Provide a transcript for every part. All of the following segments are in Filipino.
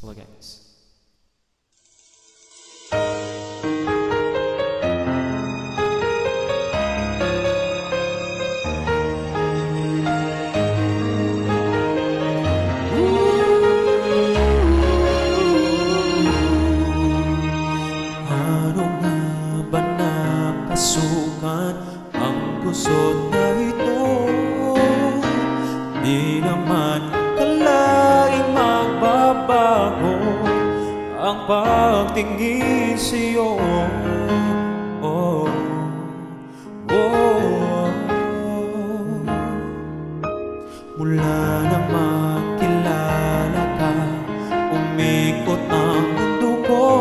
Hello guys. Ano nga ba napasukan ang pusot na ito? Di naman kalaing magbabago ang pagtingin sa'yo. Oh, oh. Mula nang makilala ka, umikot ang mundo ko.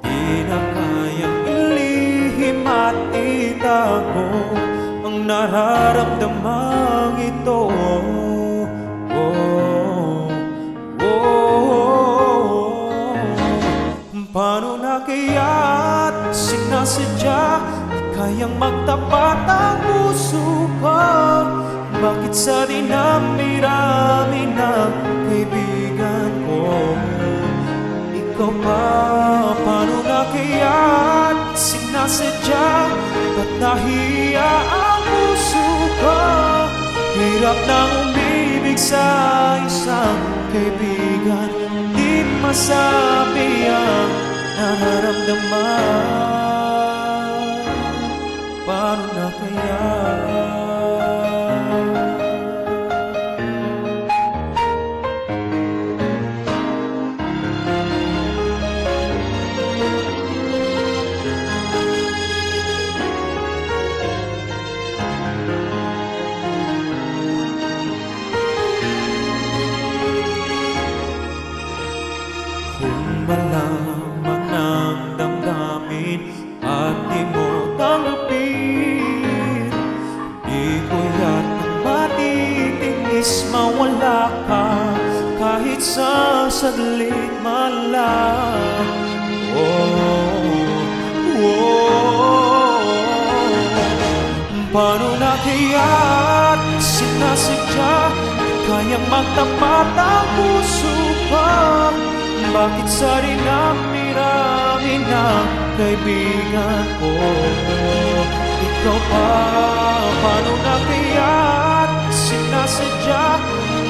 Di na kayang ilihim at itago ang nararamdamang ito. Paano na kaya't sinasadya di kayang magtapat ang puso ko? Bakit sa dinami-rami ng kaibigan ko ikaw pa? Paano na kaya't sinasadya ba't nahiya ang puso ko? Hirap nang umibig sa isang kaibigan, di masabi ang nararamdaman. Paano na kaya? Kung malaman ang damdamin at di mo tanggapin, di ko yatang matitiis mawala ka kahit sa saglit man lang. Paano na kaya't sinasadya kayang magtapat ang puso ko? Bakit sa dinami-rami ng kaibigan ko ikaw pa? Paano na kaya't sinasadya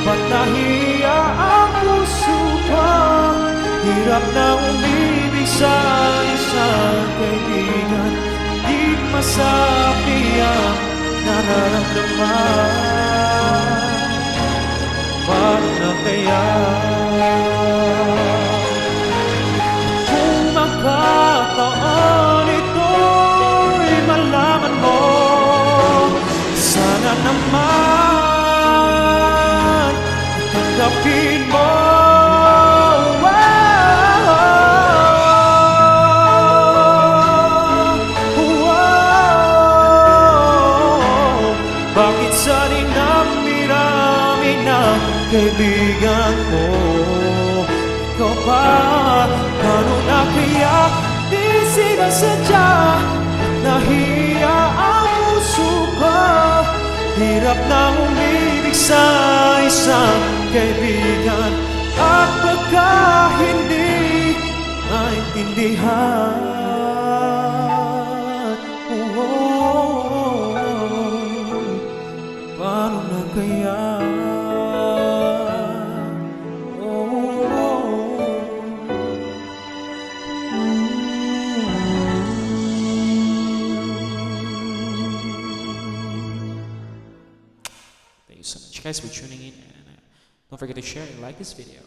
ba't nahiya ang puso ko? Hirap na umibig sa isang kaibigan, di masabi ang nararamdaman. Paano na kaya? Kung magkataon ito'y malaman mo, sana naman tanggapin mo. Bakit sa dinami-rami ng kaibigan ko ikaw pa? Paano na kaya di sinasadya nahiya ang puso ko? Hirap na umibig sa isang kaibigan at baka hindi maintindihan. Paano na kaya? Thank you so much guys for tuning in, and don't forget to share and like this video.